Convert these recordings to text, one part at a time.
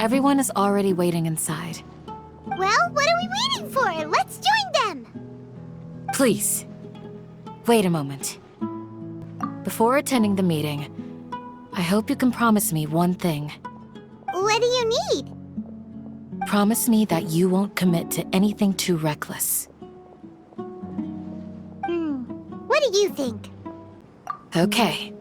Everyone is already waiting inside. Well, what are we waiting for? Let's join them! Please, wait a moment. Before attending the meeting, I hope you can promise me one thing. What do you need? Promise me that you won't commit to anything too reckless. What do you think? Okay.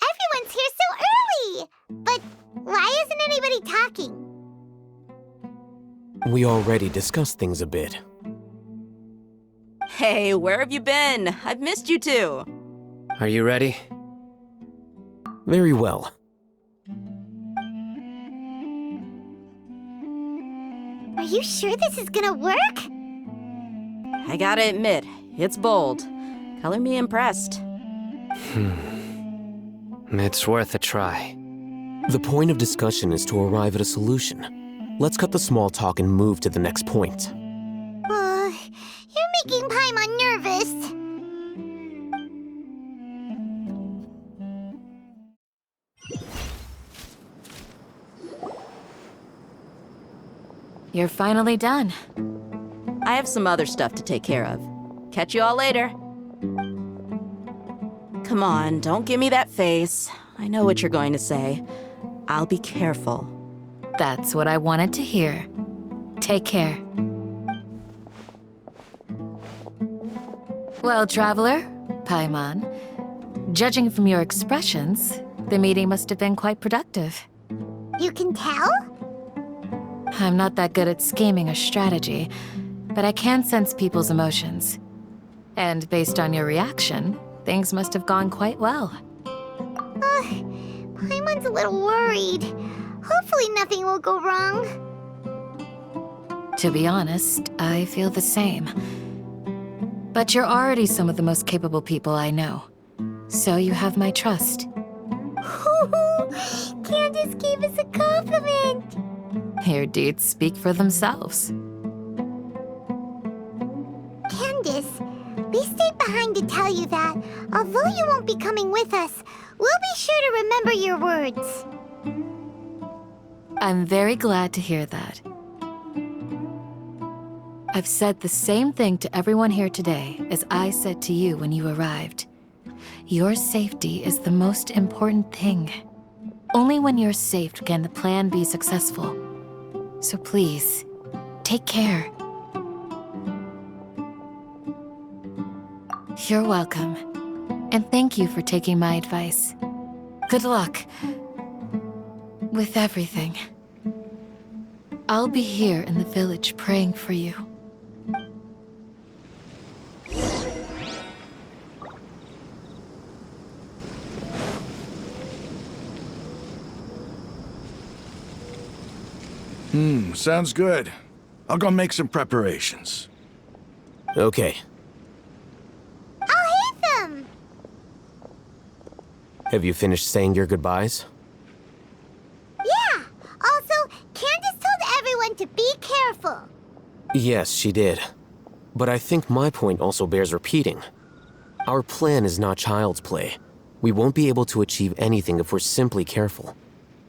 Everyone's here so early! But why isn't anybody talking? We already discussed things a bit. Hey, where have you been? I've missed you too. Are you ready? Very well. Are you sure this is gonna work? I gotta admit, it's bold. Color me impressed. It's worth a try. The point of discussion is to arrive at a solution. Let's cut the small talk and move to the next point. You're making Paimon nervous. You're finally done. I have some other stuff to take care of. Catch you all later. Come on, don't give me that face. I know what you're going to say. I'll be careful. That's what I wanted to hear. Take care. Well, traveler, Paimon, judging from your expressions, the meeting must have been quite productive. You can tell? I'm not that good at scheming or strategy, but I can sense people's emotions. And based on your reaction, things must have gone quite well. Paimon's a little worried. Hopefully nothing will go wrong. To be honest, I feel the same. But you're already some of the most capable people I know. So you have my trust. Candace gave us a compliment! Your deeds speak for themselves. Candace, we stayed behind to tell you that, although you won't be coming with us, we'll be sure to remember your words. I'm very glad to hear that. I've said the same thing to everyone here today as I said to you when you arrived. Your safety is the most important thing. Only when you're safe can the plan be successful. So please, take care. You're welcome. And thank you for taking my advice. Good luck with everything. I'll be here in the village praying for you. Sounds good. I'll go make some preparations. Okay. Alhaitham! Have you finished saying your goodbyes? Yeah! Also, Candace told everyone to be careful. Yes, she did. But I think my point also bears repeating. Our plan is not child's play. We won't be able to achieve anything if we're simply careful.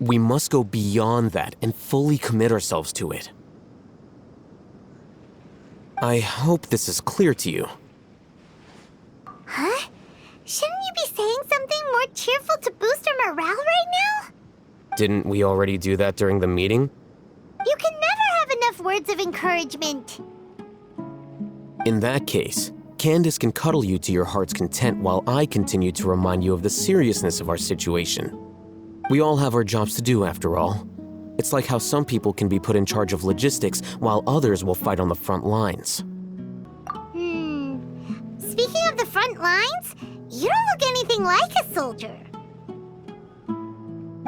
We must go beyond that and fully commit ourselves to it. I hope this is clear to you. Huh? Shouldn't you be saying something more cheerful to boost our morale right now? Didn't we already do that during the meeting? You can never have enough words of encouragement. In that case, Candace can cuddle you to your heart's content while I continue to remind you of the seriousness of our situation. We all have our jobs to do, after all. It's like how some people can be put in charge of logistics while others will fight on the front lines. Speaking of the front lines, you don't look anything like a soldier.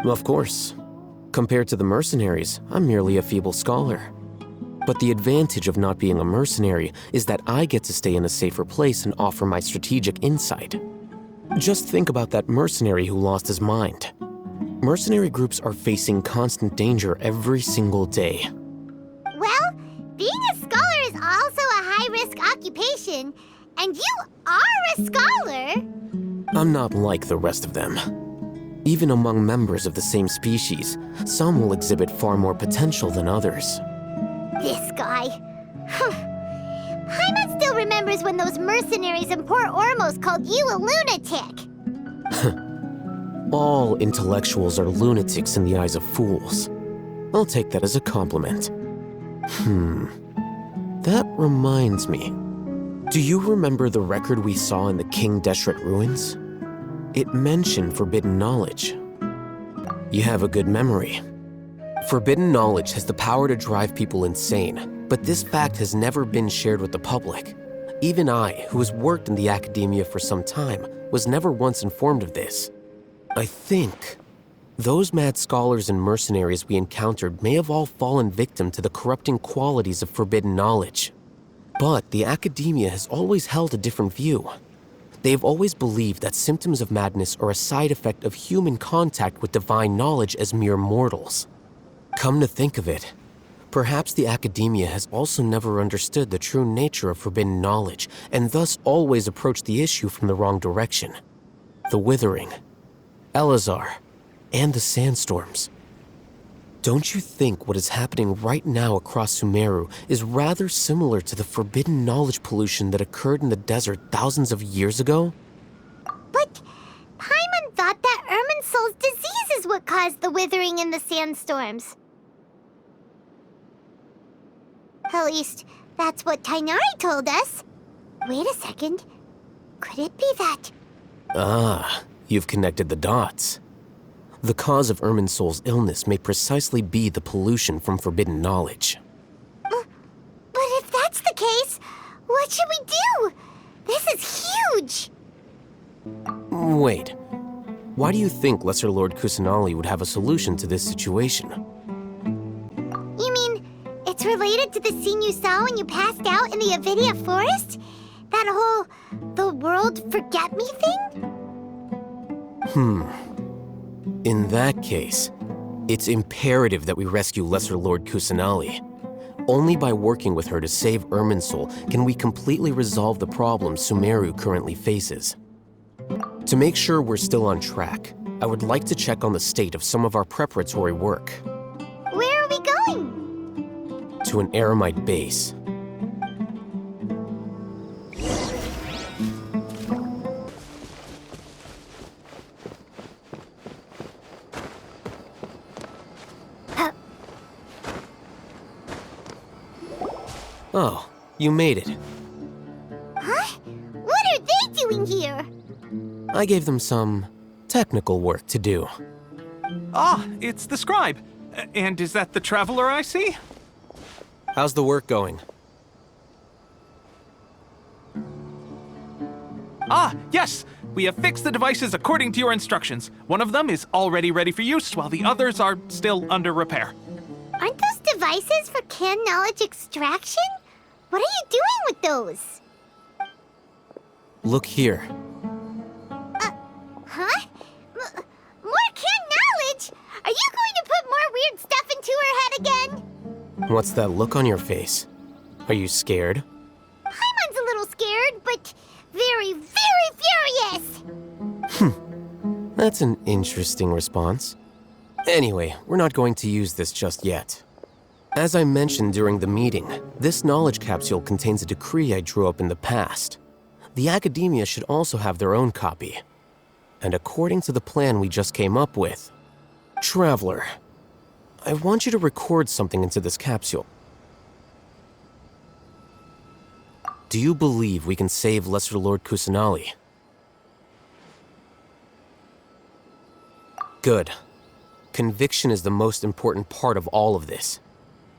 Of course. Compared to the mercenaries, I'm merely a feeble scholar. But the advantage of not being a mercenary is that I get to stay in a safer place and offer my strategic insight. Just think about that mercenary who lost his mind. Mercenary groups are facing constant danger every single day. Well, being a scholar is also a high-risk occupation, and you are a scholar. I'm not like the rest of them. Even among members of the same species, some will exhibit far more potential than others. This guy. Paimon still remembers when those mercenaries in Port Ormos called you a lunatic. All intellectuals are lunatics in the eyes of fools. I'll take that as a compliment. That reminds me. Do you remember the record we saw in the King Deshret ruins? It mentioned forbidden knowledge. You have a good memory. Forbidden knowledge has the power to drive people insane, but this fact has never been shared with the public. Even I, who has worked in the academia for some time, was never once informed of this. I think those mad scholars and mercenaries we encountered may have all fallen victim to the corrupting qualities of forbidden knowledge. But the academia has always held a different view. They have always believed that symptoms of madness are a side effect of human contact with divine knowledge as mere mortals. Come to think of it, perhaps the academia has also never understood the true nature of forbidden knowledge, and thus always approached the issue from the wrong direction. The Withering, Elazar, and the sandstorms. Don't you think what is happening right now across Sumeru is rather similar to the forbidden knowledge pollution that occurred in the desert thousands of years ago? But Paimon thought that Irminsul's disease is what caused the withering and the sandstorms. At least, that's what Tainari told us. Wait a second. Could it be that? Ah, you've connected the dots. The cause of Irminsul's illness may precisely be the pollution from forbidden knowledge. But if that's the case, what should we do? This is huge! Wait. Why do you think Lesser Lord Kusanali would have a solution to this situation? You mean, it's related to the scene you saw when you passed out in the Avidia forest? That whole, the world forget me thing? In that case, it's imperative that we rescue Lesser Lord Kusanali. Only by working with her to save Irminsul can we completely resolve the problems Sumeru currently faces. To make sure we're still on track, I would like to check on the state of some of our preparatory work. Where are we going? To an Eremite base. Oh, you made it. Huh? What are they doing here? I gave them some technical work to do. Ah, it's the scribe. And is that the traveler I see? How's the work going? Ah, yes! We have fixed the devices according to your instructions. One of them is already ready for use, while the others are still under repair. Aren't those devices for can knowledge extraction? What are you doing with those? Look here. Huh? More can knowledge? Are you going to put more weird stuff into her head again? What's that look on your face? Are you scared? Paimon's a little scared, but very, very furious. That's an interesting response. Anyway, we're not going to use this just yet. As I mentioned during the meeting, this knowledge capsule contains a decree I drew up in the past. The academia should also have their own copy. And according to the plan we just came up with, Traveler, I want you to record something into this capsule. Do you believe we can save Lesser Lord Kusanali? Good. Conviction is the most important part of all of this.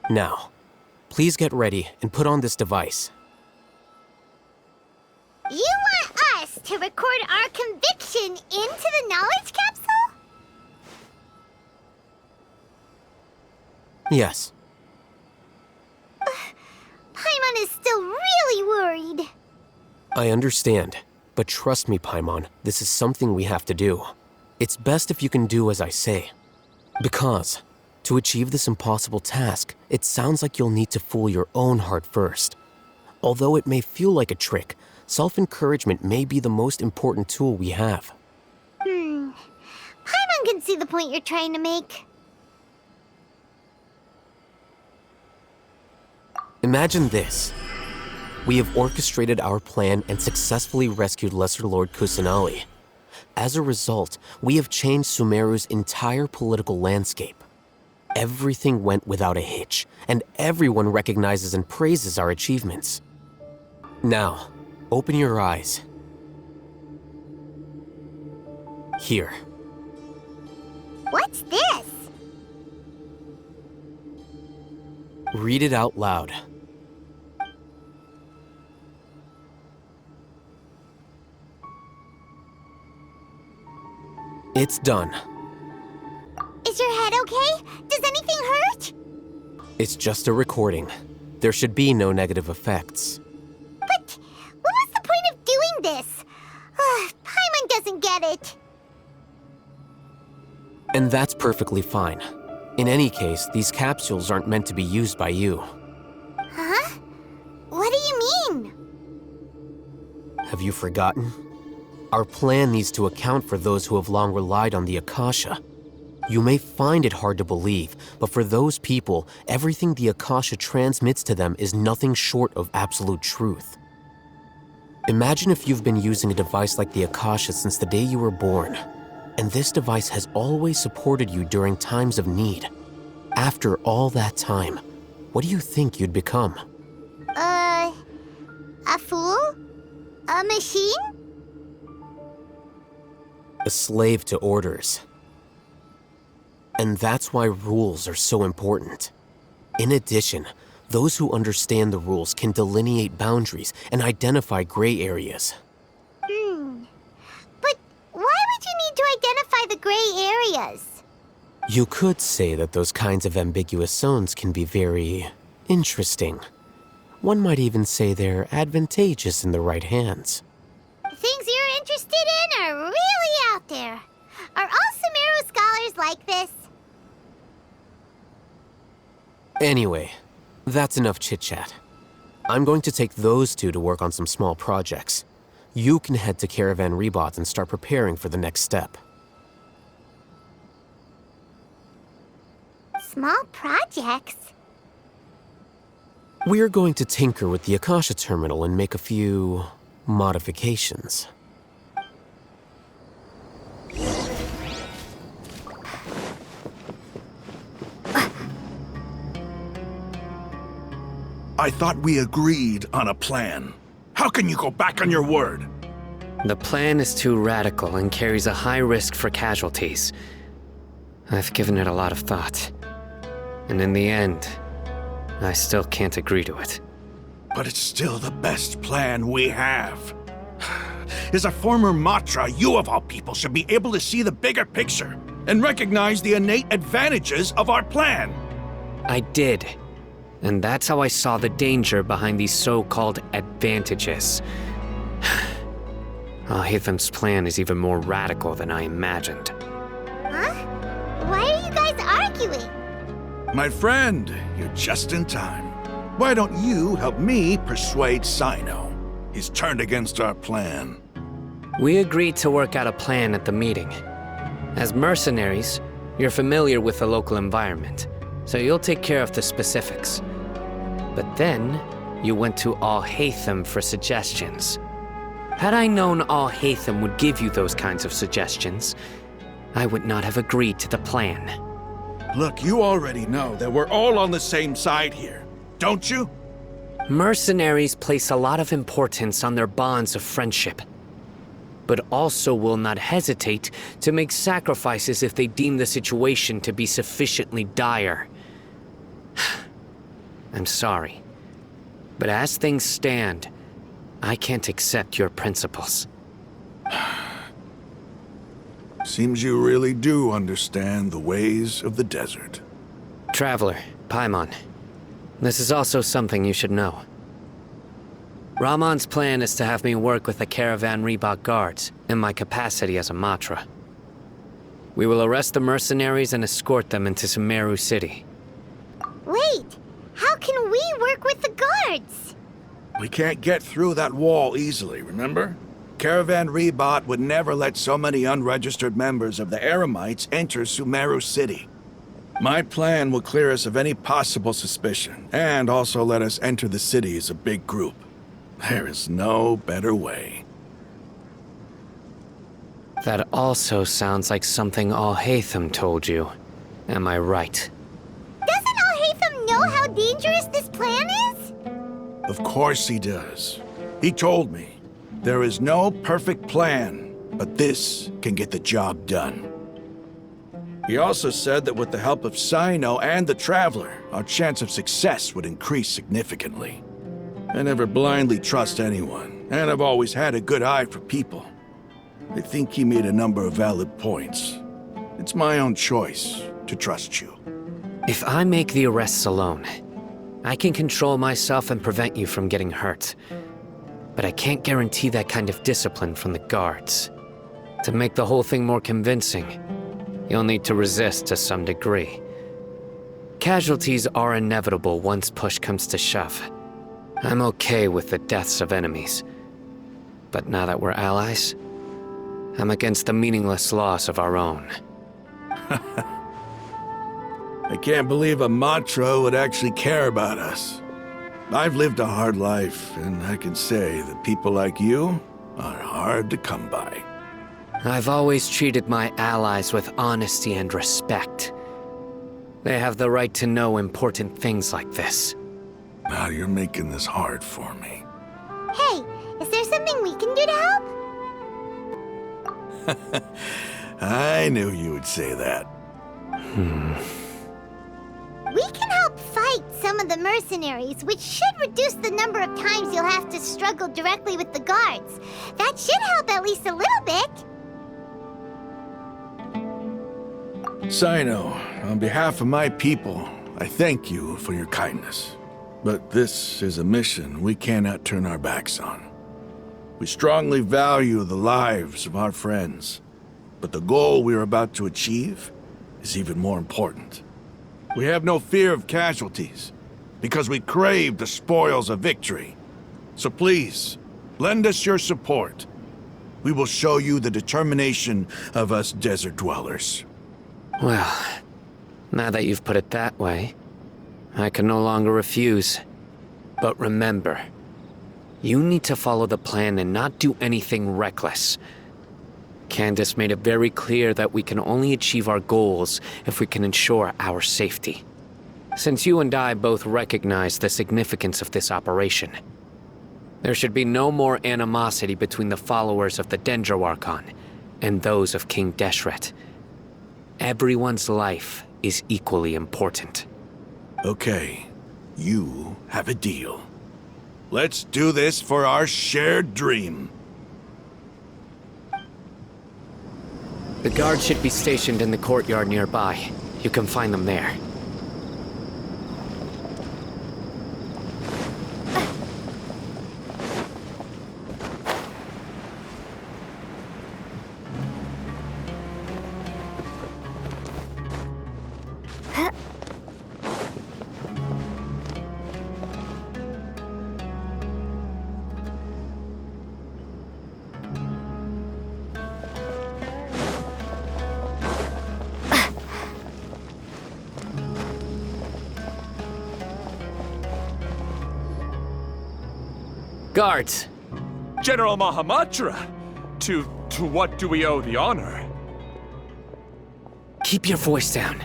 Now, please get ready and put on this device. You want us to record our conviction into the knowledge capsule? Yes. Paimon is still really worried. I understand. But trust me, Paimon, this is something we have to do. It's best if you can do as I say. Because, to achieve this impossible task, it sounds like you'll need to fool your own heart first. Although it may feel like a trick, self-encouragement may be the most important tool we have. Paimon can see the point you're trying to make. Imagine this. We have orchestrated our plan and successfully rescued Lesser Lord Kusanali. As a result, we have changed Sumeru's entire political landscape. Everything went without a hitch, and everyone recognizes and praises our achievements. Now, open your eyes. Here. What's this? Read it out loud. It's done. Is your head okay? Does anything hurt? It's just a recording. There should be no negative effects. But what was the point of doing this? Paimon doesn't get it. And that's perfectly fine. In any case, these capsules aren't meant to be used by you. Huh? What do you mean? Have you forgotten? Our plan needs to account for those who have long relied on the Akasha. You may find it hard to believe, but for those people, everything the Akasha transmits to them is nothing short of absolute truth. Imagine if you've been using a device like the Akasha since the day you were born, and this device has always supported you during times of need. After all that time, what do you think you'd become? A fool? A machine? A slave to orders. And that's why rules are so important. In addition, those who understand the rules can delineate boundaries and identify gray areas. But why would you need to identify the gray areas? You could say that those kinds of ambiguous zones can be very interesting. One might even say they're advantageous in the right hands. Things you're interested in are really out there. Are all Sumeru scholars like this? Anyway, that's enough chit-chat. I'm going to take those two to work on some small projects. You can head to Caravan Ribat and start preparing for the next step. Small projects? We're going to tinker with the Akasha terminal and make a few modifications. I thought we agreed on a plan. How can you go back on your word? The plan is too radical and carries a high risk for casualties. I've given it a lot of thought. And in the end, I still can't agree to it. But it's still the best plan we have. As a former Matra, you of all people should be able to see the bigger picture and recognize the innate advantages of our plan. I did. And that's how I saw the danger behind these so-called advantages. Alhaitham's plan is even more radical than I imagined. Huh? Why are you guys arguing? My friend, you're just in time. Why don't you help me persuade Cyno? He's turned against our plan. We agreed to work out a plan at the meeting. As mercenaries, you're familiar with the local environment, so you'll take care of the specifics. But then, you went to Alhaitham for suggestions. Had I known Alhaitham would give you those kinds of suggestions, I would not have agreed to the plan. Look, you already know that we're all on the same side here, don't you? Mercenaries place a lot of importance on their bonds of friendship, but also will not hesitate to make sacrifices if they deem the situation to be sufficiently dire. I'm sorry, but as things stand, I can't accept your principles. Seems you really do understand the ways of the desert. Traveler, Paimon, this is also something you should know. Rahman's plan is to have me work with the Caravan Ribat guards in my capacity as a Matra. We will arrest the mercenaries and escort them into Sumeru City. Wait, how can we work with the guards? We can't get through that wall easily, remember? Caravan Ribat would never let so many unregistered members of the Eremites enter Sumeru City. My plan will clear us of any possible suspicion, and also let us enter the city as a big group. There is no better way. That also sounds like something Alhaitham told you. Am I right? Doesn't Alhaitham know how dangerous this plan is? Of course he does. He told me, there is no perfect plan, but this can get the job done. He also said that with the help of Cyno and the Traveler, our chance of success would increase significantly. I never blindly trust anyone, and I've always had a good eye for people. I think he made a number of valid points. It's my own choice to trust you. If I make the arrests alone, I can control myself and prevent you from getting hurt. But I can't guarantee that kind of discipline from the guards. To make the whole thing more convincing, you'll need to resist to some degree. Casualties are inevitable once push comes to shove. I'm okay with the deaths of enemies. But now that we're allies, I'm against the meaningless loss of our own. I can't believe a Matra would actually care about us. I've lived a hard life, and I can say that people like you are hard to come by. I've always treated my allies with honesty and respect. They have the right to know important things like this. Now you're making this hard for me. Hey, is there something we can do to help? I knew you would say that. We can help fight some of the mercenaries, which should reduce the number of times you'll have to struggle directly with the guards. That should help at least a little bit. Cyno, on behalf of my people, I thank you for your kindness. But this is a mission we cannot turn our backs on. We strongly value the lives of our friends, but the goal we are about to achieve is even more important. We have no fear of casualties, because we crave the spoils of victory. So please, lend us your support. We will show you the determination of us desert dwellers. Well, now that you've put it that way, I can no longer refuse. But remember, you need to follow the plan and not do anything reckless. Candace made it very clear that we can only achieve our goals if we can ensure our safety. Since you and I both recognize the significance of this operation, there should be no more animosity between the followers of the Dendro Archon and those of King Deshret. Everyone's life is equally important. Okay, you have a deal. Let's do this for our shared dream. The guards should be stationed in the courtyard nearby. You can find them there. Guards! General Mahamatra! To what do we owe the honor? Keep your voice down.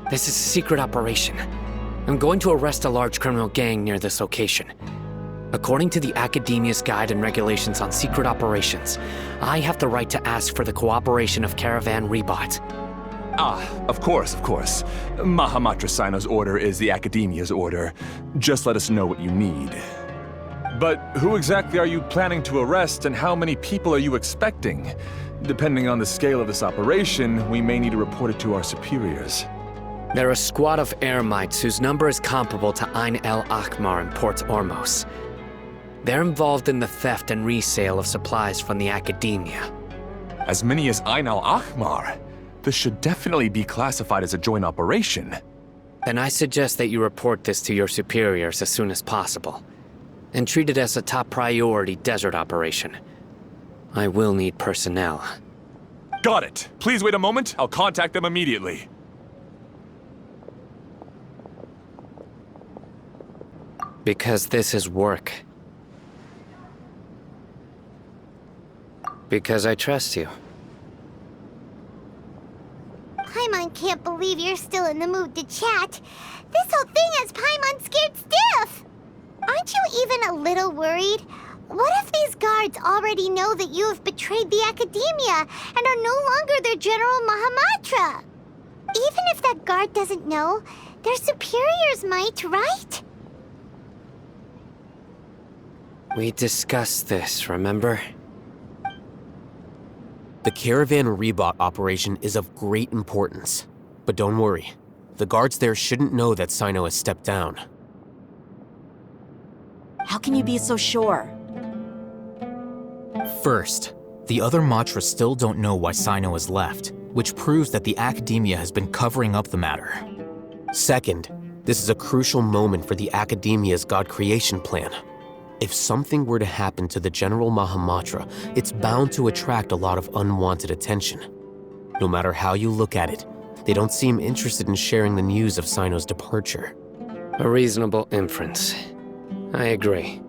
This is a secret operation. I'm going to arrest a large criminal gang near this location. According to the Academia's Guide and Regulations on Secret Operations, I have the right to ask for the cooperation of Caravan Ribat. Ah, of course. Mahamatra Cyno's order is the Academia's order. Just let us know what you need. But who exactly are you planning to arrest, and how many people are you expecting? Depending on the scale of this operation, we may need to report it to our superiors. They're a squad of Eremites whose number is comparable to Ain el Akmar in Port Ormos. They're involved in the theft and resale of supplies from the Akademiya. As many as Ain al-Ahmar. This should definitely be classified as a joint operation. Then I suggest that you report this to your superiors as soon as possible, and treat it as a top priority desert operation. I will need personnel. Got it. Please wait a moment. I'll contact them immediately. Because this is work. Because I trust you. Paimon can't believe you're still in the mood to chat. This whole thing has Paimon scared stiff. Aren't you even a little worried? What if these guards already know that you have betrayed the Akademiya and are no longer their General Mahamatra? Even if that guard doesn't know, their superiors might, right? We discussed this, remember? The Caravan Ribat operation is of great importance. But don't worry, the guards there shouldn't know that Cyno has stepped down. How can you be so sure? First, the other Matra still don't know why Cyno has left, which proves that the Akademiya has been covering up the matter. Second, this is a crucial moment for the Akademiya's God creation plan. If something were to happen to the General Mahamatra, it's bound to attract a lot of unwanted attention. No matter how you look at it, they don't seem interested in sharing the news of Cyno's departure. A reasonable inference. I agree.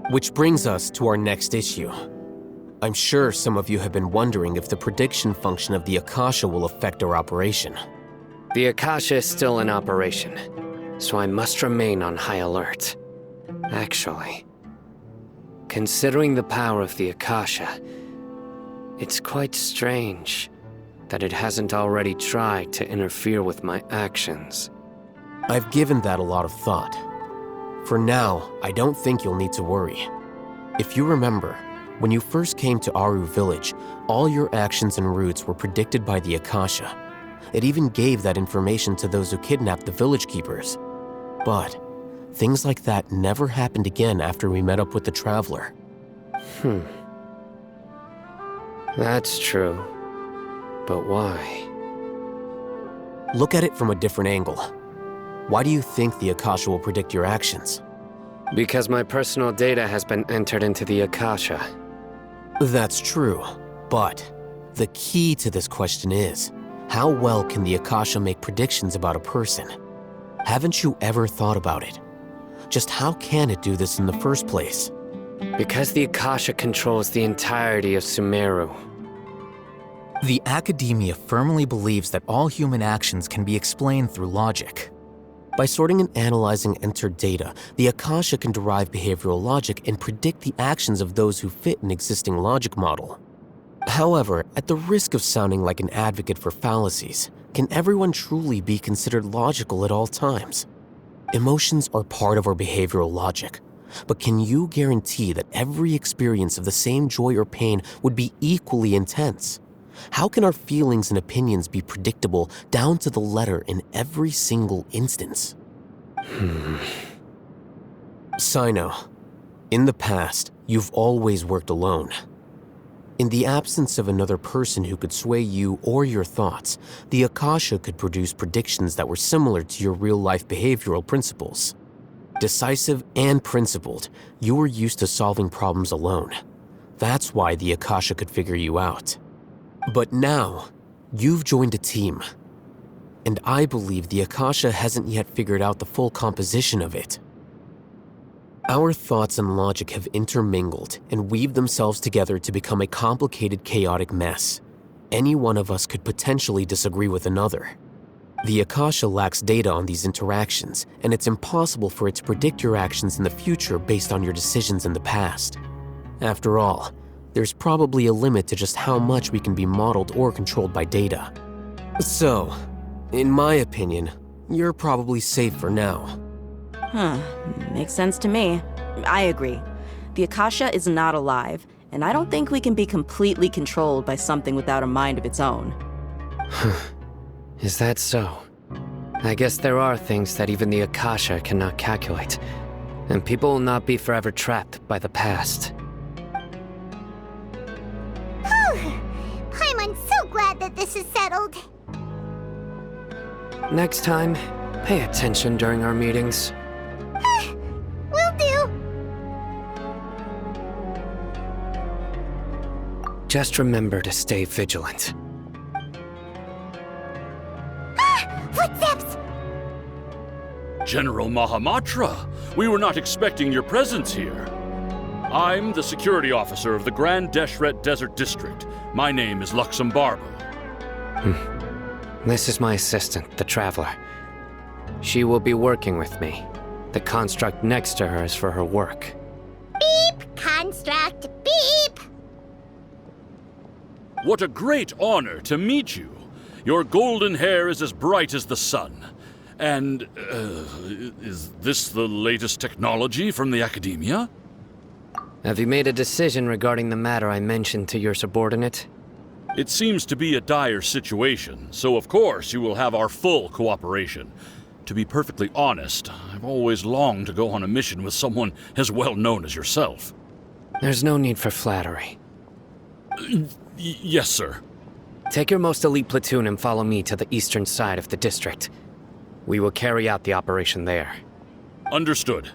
Which brings us to our next issue. I'm sure some of you have been wondering if the prediction function of the Akasha will affect our operation. The Akasha is still in operation, so I must remain on high alert. Actually, considering the power of the Akasha, it's quite strange that it hasn't already tried to interfere with my actions. I've given that a lot of thought. For now, I don't think you'll need to worry. If you remember, when you first came to Aru village, all your actions and routes were predicted by the Akasha. It even gave that information to those who kidnapped the village keepers. But things like that never happened again after we met up with the Traveler. That's true. But why? Look at it from a different angle. Why do you think the Akasha will predict your actions? Because my personal data has been entered into the Akasha. That's true, but the key to this question is, how well can the Akasha make predictions about a person? Haven't you ever thought about it? Just how can it do this in the first place? Because the Akasha controls the entirety of Sumeru. The Akademiya firmly believes that all human actions can be explained through logic. By sorting and analyzing entered data, the Akasha can derive behavioral logic and predict the actions of those who fit an existing logic model. However, at the risk of sounding like an advocate for fallacies, can everyone truly be considered logical at all times? Emotions are part of our behavioral logic, but can you guarantee that every experience of the same joy or pain would be equally intense? How can our feelings and opinions be predictable down to the letter in every single instance? Cyno, in the past, you've always worked alone. In the absence of another person who could sway you or your thoughts, the Akasha could produce predictions that were similar to your real-life behavioral principles. Decisive and principled, you were used to solving problems alone. That's why the Akasha could figure you out. But now, you've joined a team. And I believe the Akasha hasn't yet figured out the full composition of it. Our thoughts and logic have intermingled and weaved themselves together to become a complicated, chaotic mess. Any one of us could potentially disagree with another. The Akasha lacks data on these interactions, and it's impossible for it to predict your actions in the future based on your decisions in the past. After all, there's probably a limit to just how much we can be modeled or controlled by data. So, in my opinion, you're probably safe for now. Makes sense to me. I agree. The Akasha is not alive, and I don't think we can be completely controlled by something without a mind of its own. Is that so? I guess there are things that even the Akasha cannot calculate, And people will not be forever trapped by the past. Paimon's so glad that this is settled. Next time, pay attention during our meetings. Will do. Just remember to stay vigilant. Footsteps! General Mahamatra, we were not expecting your presence here. I'm the security officer of the Grand Deshret Desert District. My name is Luxembarbo. This is my assistant, the Traveler. She will be working with me. The construct next to her is for her work. Beep! Construct, beep! What a great honor to meet you. Your golden hair is as bright as the sun. And, is this the latest technology from the Academia? Have you made a decision regarding the matter I mentioned to your subordinate? It seems to be a dire situation, so of course you will have our full cooperation. To be perfectly honest, I've always longed to go on a mission with someone as well known as yourself. There's no need for flattery. Yes, sir. Take your most elite platoon and follow me to the eastern side of the district. We will carry out the operation there. Understood.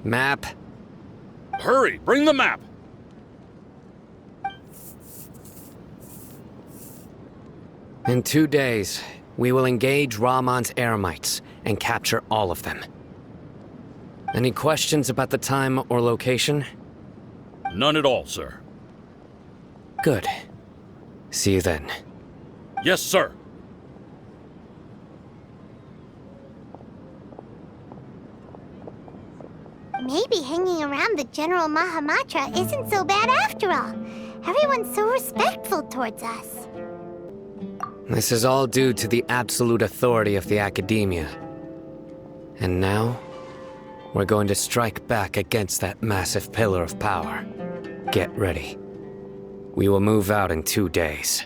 Map. Hurry, bring the map! In 2 days, we will engage Rahman's Eremites and capture all of them. Any questions about the time or location? None at all, sir. Good. See you then. Yes, sir. Maybe hanging around the General Mahamatra isn't so bad after all. Everyone's so respectful towards us. This is all due to the absolute authority of the Academia. And now, we're going to strike back against that massive pillar of power. Get ready. We will move out in 2 days.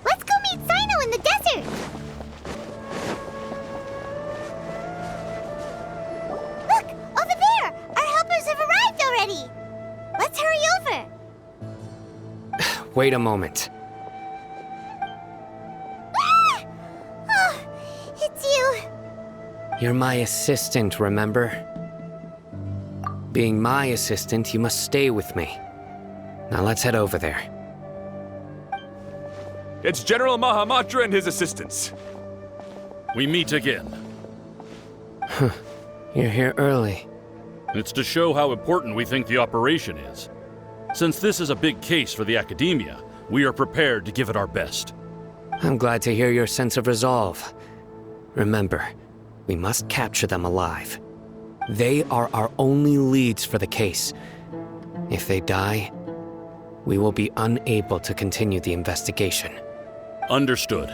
Let's go meet Cyno in the desert! Look! Over there! Our helpers have arrived already! Let's hurry over! Wait a moment. Ah! Oh, it's you! You're my assistant, remember? Being my assistant, you must stay with me. Now let's head over there. It's General Mahamatra and his assistants. We meet again. You're here early. It's to show how important we think the operation is. Since this is a big case for the Academia, we are prepared to give it our best. I'm glad to hear your sense of resolve. Remember, we must capture them alive. They are our only leads for the case. If they die, we will be unable to continue the investigation. Understood.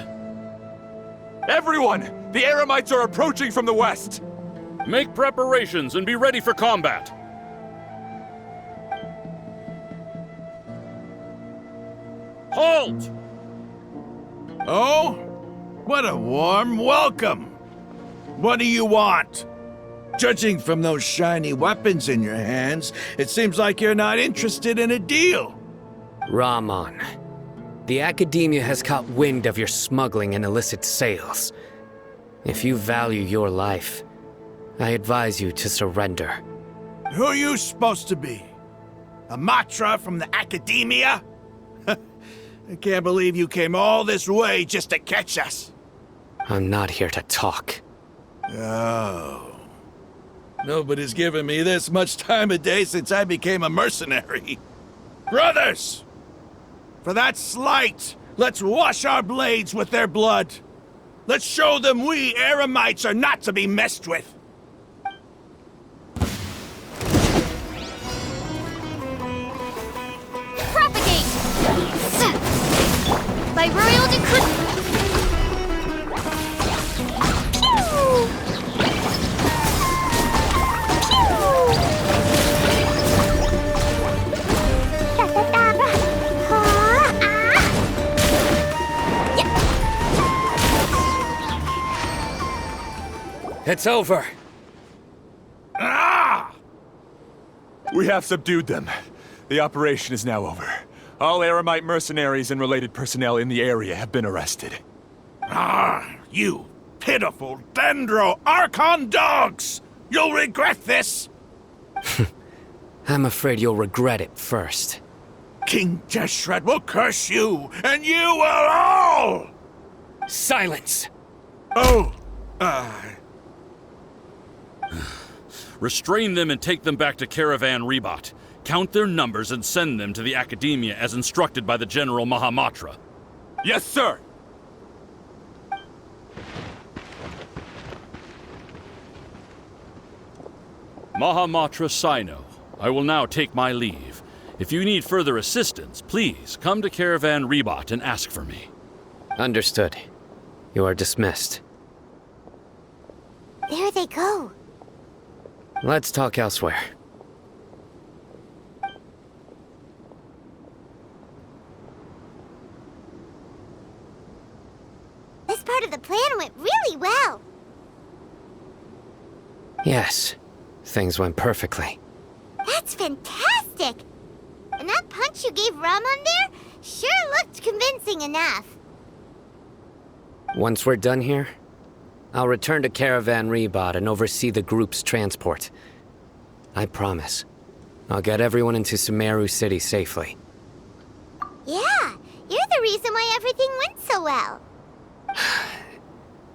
Everyone! The Eremites are approaching from the west! Make preparations and be ready for combat! Halt! Oh? What a warm welcome! What do you want? Judging from those shiny weapons in your hands, it seems like you're not interested in a deal. Rahman, the Academia has caught wind of your smuggling and illicit sales. If you value your life, I advise you to surrender. Who are you supposed to be? A Matra from the Academia? I can't believe you came all this way just to catch us. I'm not here to talk. Oh. Nobody's given me this much time of day since I became a mercenary. Brothers! For that slight, let's wash our blades with their blood. Let's show them we Eremites are not to be messed with. Propagate! By royal decree! Pew! It's over. Ah! We have subdued them. The operation is now over. All Eremite mercenaries and related personnel in the area have been arrested. Ah, you pitiful Dendro Archon dogs! You'll regret this! I'm afraid you'll regret it first. King Jeshred will curse you, and you will all! Silence! Oh, Restrain them and take them back to Caravan Ribat. Count their numbers and send them to the Akademiya as instructed by the General Mahamatra. Yes, sir! Mahamatra Cyno, I will now take my leave. If you need further assistance, please come to Caravan Ribat and ask for me. Understood. You are dismissed. There they go. Let's talk elsewhere. This part of the plan went really well. Yes, things went perfectly. That's fantastic! And that punch you gave Ramon there sure looked convincing enough. Once we're done here, I'll return to Caravan Ribat and oversee the group's transport. I promise. I'll get everyone into Sumeru City safely. Yeah, you're the reason why everything went so well.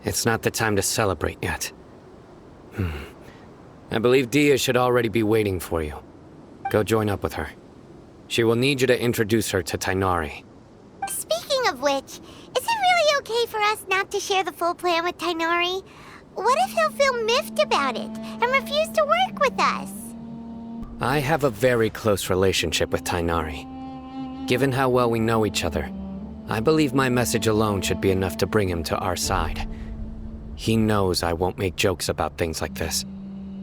It's not the time to celebrate yet. I believe Dia should already be waiting for you. Go join up with her. She will need you to introduce her to Tighnari. Speaking of which, is it really okay for us not to share the full plan with Tighnari? What if he'll feel miffed about it and refuse to work with us? I have a very close relationship with Tighnari. Given how well we know each other, I believe my message alone should be enough to bring him to our side. He knows I won't make jokes about things like this.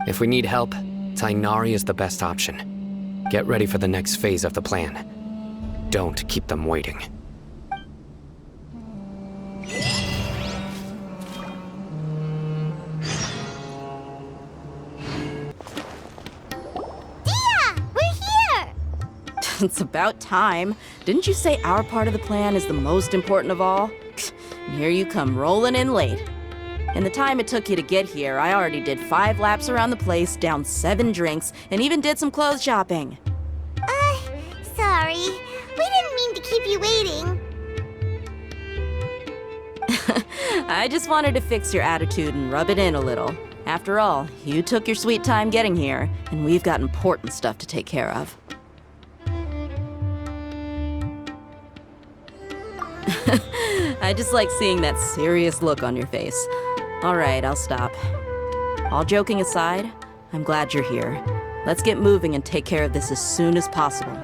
If we need help, Tighnari is the best option. Get ready for the next phase of the plan. Don't keep them waiting. It's about time. Didn't you say our part of the plan is the most important of all? And here you come rolling in late. In the time it took you to get here, I already did 5 laps around the place, downed 7 drinks, and even did some clothes shopping. Sorry. We didn't mean to keep you waiting. I just wanted to fix your attitude and rub it in a little. After all, you took your sweet time getting here, and we've got important stuff to take care of. I just like seeing that serious look on your face. All right, I'll stop. All joking aside, I'm glad you're here. Let's get moving and take care of this as soon as possible.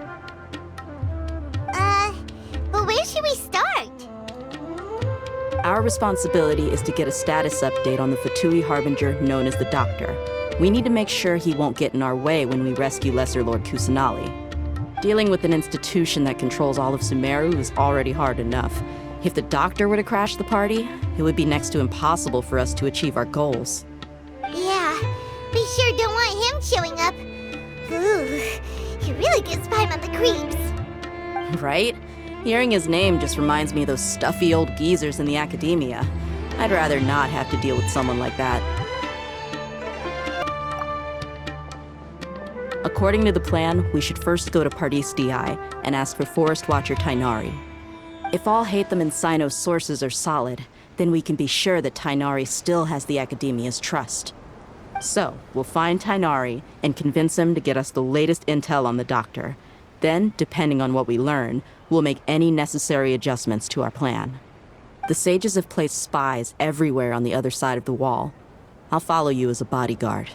But where should we start? Our responsibility is to get a status update on the Fatui Harbinger known as the Doctor. We need to make sure he won't get in our way when we rescue Lesser Lord Kusanali. Dealing with an institution that controls all of Sumeru is already hard enough. If the Doctor were to crash the party, it would be next to impossible for us to achieve our goals. Yeah, we sure don't want him showing up. Ooh, he really gives Paimon the creeps. Right? Hearing his name just reminds me of those stuffy old geezers in the Akademiya. I'd rather not have to deal with someone like that. According to the plan, we should first go to Pardis-Di and ask for Forest Watcher Tighnari. If Alhaitham and Cyno's sources are solid, then we can be sure that Tighnari still has the Academia's trust. So, we'll find Tighnari and convince him to get us the latest intel on the Doctor. Then, depending on what we learn, we'll make any necessary adjustments to our plan. The sages have placed spies everywhere on the other side of the wall. I'll follow you as a bodyguard.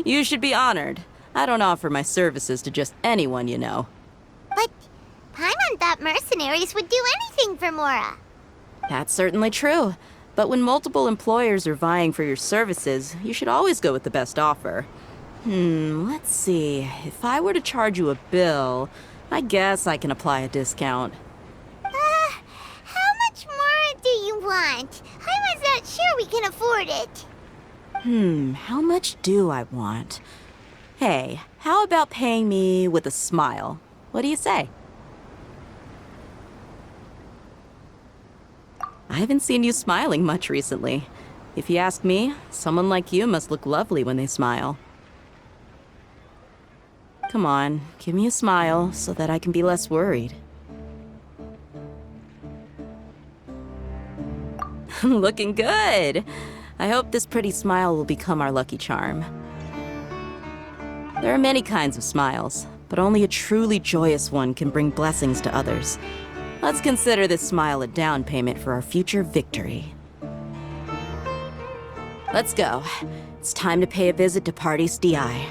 You should be honored. I don't offer my services to just anyone you know. But Paimon thought mercenaries would do anything for Mora. That's certainly true. But when multiple employers are vying for your services, you should always go with the best offer. Let's see. If I were to charge you a bill, I guess I can apply a discount. How much more do you want? Paimon's not sure we can afford it. How much do I want? Hey, how about paying me with a smile? What do you say? I haven't seen you smiling much recently. If you ask me, someone like you must look lovely when they smile. Come on, give me a smile so that I can be less worried. Looking good! I hope this pretty smile will become our lucky charm. There are many kinds of smiles, but only a truly joyous one can bring blessings to others. Let's consider this smile a down payment for our future victory. Let's go. It's time to pay a visit to Party.Di.